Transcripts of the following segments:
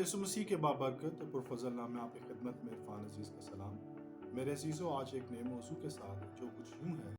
यीशु मसीह के बाबरकत और पुरफज़ल नाम में आपकी खिदमत में इरफान अजीज़ का सलाम। मेरे अजीज़ों, आज एक नए मौजू के साथ जो कुछ यूँ है।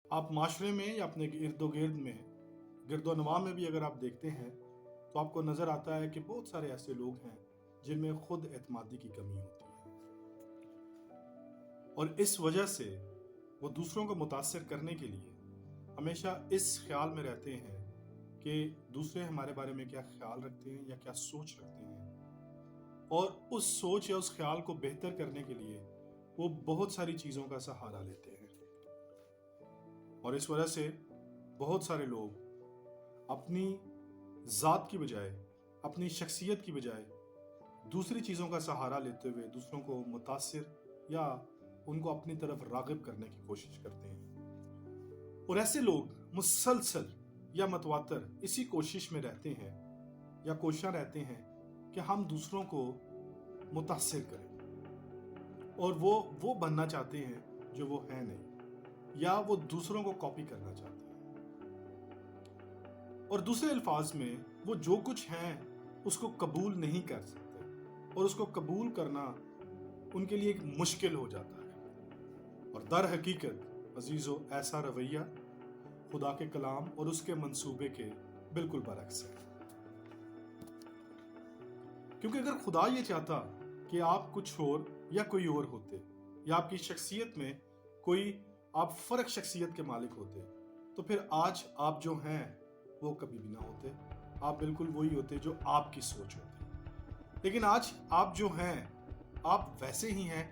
आप माशरे में या अपने इर्द गिर्द में गिरदोनवा में भी अगर आप देखते हैं तो आपको नज़र आता है कि बहुत सारे ऐसे लोग हैं जिनमें खुद एतमादी की कमी होती है, और इस वजह से वो दूसरों को मुतासिर करने के लिए हमेशा इस ख्याल में रहते हैं कि दूसरे हमारे बारे में क्या ख्याल रखते हैं या क्या सोच रखते हैं, और उस सोच या उस ख्याल को बेहतर करने के लिए वो बहुत सारी चीज़ों का सहारा लेते हैं। और इस वजह से बहुत सारे लोग अपनी ज़ात की बजाय, अपनी शख्सियत की बजाय दूसरी चीज़ों का सहारा लेते हुए दूसरों को मुतासिर या उनको अपनी तरफ राग़िब करने की कोशिश करते हैं। और ऐसे लोग मुसलसल या मतवातर इसी कोशिश में रहते हैं या कोशिश रहते हैं कि हम दूसरों को मुतासिर करें, और वो बनना चाहते हैं जो वो है नहीं, या वो दूसरों को कॉपी करना चाहते हैं। और दूसरे अल्फाज में वो जो कुछ हैं उसको कबूल नहीं कर सकते, और उसको कबूल करना उनके लिए एक मुश्किल हो जाता है। और दर हकीकत अजीज़ों, ऐसा रवैया खुदा के कलाम और उसके मंसूबे के बिल्कुल बरक्स है। क्योंकि अगर खुदा ये चाहता कि आप कुछ और या कोई और होते, या आपकी शख्सियत में कोई आप फर्क शख्सियत के मालिक होते, तो फिर आज आप जो हैं वो कभी भी ना होते। आप बिल्कुल वही होते जो आपकी सोच होती। लेकिन आज आप जो हैं आप वैसे ही हैं।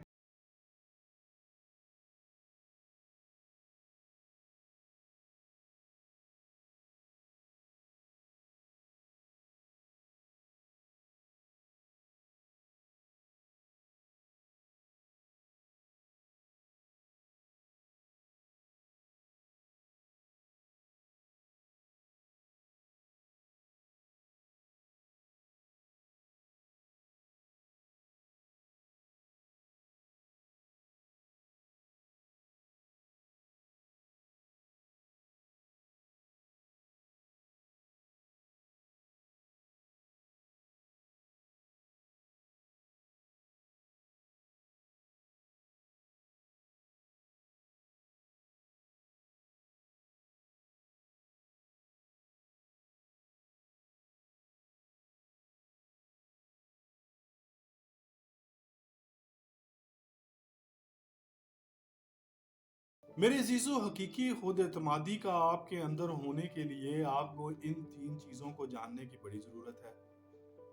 मेरे अजीज़ों, हकीकी खुद एतमादी का आपके अंदर होने के लिए आपको इन 3 चीज़ों को जानने की बड़ी ज़रूरत है।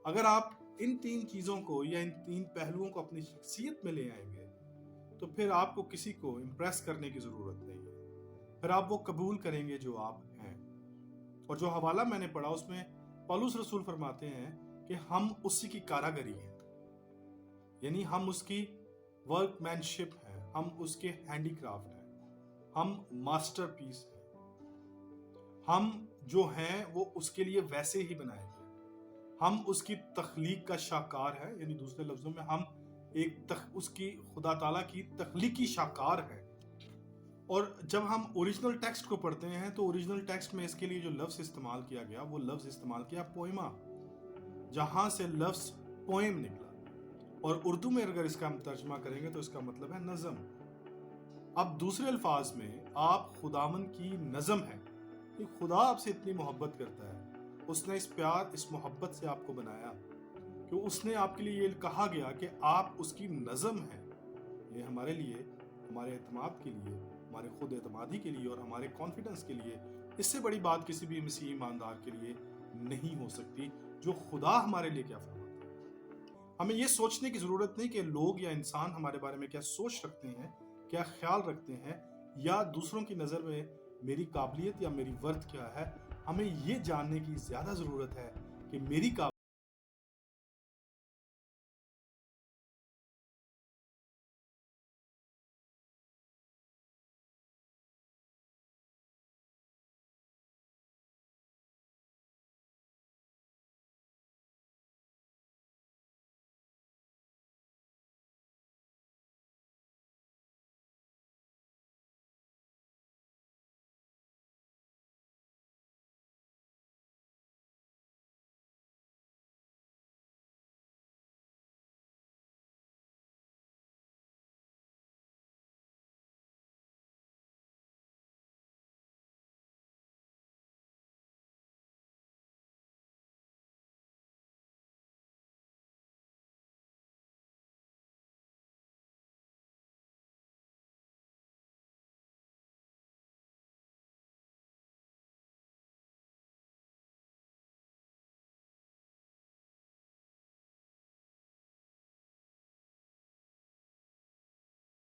अगर आप इन 3 चीज़ों को या इन 3 पहलुओं को अपनी शख्सियत में ले आएंगे, तो फिर आपको किसी को इम्प्रेस करने की ज़रूरत नहीं है। फिर आप वो कबूल करेंगे जो आप हैं। और जो हवाला मैंने पढ़ा उसमें पौलुस रसूल फरमाते हैं कि हम उसी की कारागरी हैं, यानी हम उसकी वर्कमैनशिप हैं, हम उसके हैंडीक्राफ्ट हैं, हम मास्टरपीस हैं। हम जो हैं वो उसके लिए वैसे ही बनाए गए। हम उसकी तख्लीक का शाकार है, यानी दूसरे लफ्जों में हम उसकी खुदा ताला की तख्लीकी शाकार है। और जब हम ओरिजिनल टेक्स्ट को पढ़ते हैं तो ओरिजिनल टेक्स्ट में इसके लिए जो लफ्ज इस्तेमाल किया गया वो लफ्ज इस्तेमाल किया पोइमा, जहां से लफ्ज पोएम निकला। और उर्दू में अगर इसका हम तर्जमा करेंगे तो इसका मतलब है नज़म। अब दूसरे अल्फाज में आप खुदावन की नज़म है कि खुदा आपसे इतनी मोहब्बत करता है, उसने इस प्यार इस मोहब्बत से आपको बनाया कि उसने आपके लिए ये कहा गया कि आप उसकी नज़म हैं। ये हमारे लिए, हमारे एतमाद के लिए, हमारे खुद एतमादी के लिए और हमारे कॉन्फिडेंस के लिए इससे बड़ी बात किसी भी मसीह ईमानदार के लिए नहीं हो सकती जो खुदा हमारे लिए क्या फरमाता है। हमें ये सोचने की ज़रूरत नहीं कि लोग या इंसान हमारे बारे में क्या सोच रखते हैं, क्या ख्याल रखते हैं, या दूसरों की नज़र में मेरी काबिलियत या मेरी वर्थ क्या है। हमें ये जानने की ज़्यादा ज़रूरत है कि मेरी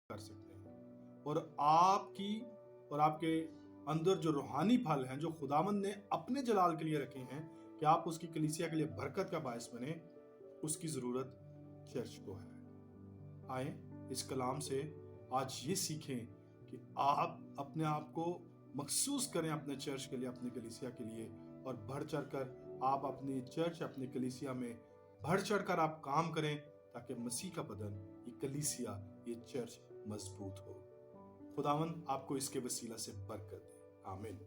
कर सकते हैं। और आपकी और आपके अंदर जो रूहानी फल हैं जो खुदावंद ने अपने जलाल के लिए रखे हैं कि आप उसकी कलीसिया के लिए बरकत का बायस बने, उसकी ज़रूरत चर्च को है। आए इस कलाम से आज ये सीखें कि आप अपने आप को मखसूस करें अपने चर्च के लिए, अपने कलीसिया के लिए, और बढ़ चढ़ कर आप अपनी चर्च, अपनी कलीसिया में बढ़ चढ़ कर आप काम करें ताकि मसीह का बदन, ये कलीसिया, ये चर्च मजबूत हो। खुदावन आपको इसके वसीला से बरकत दे। आमीन।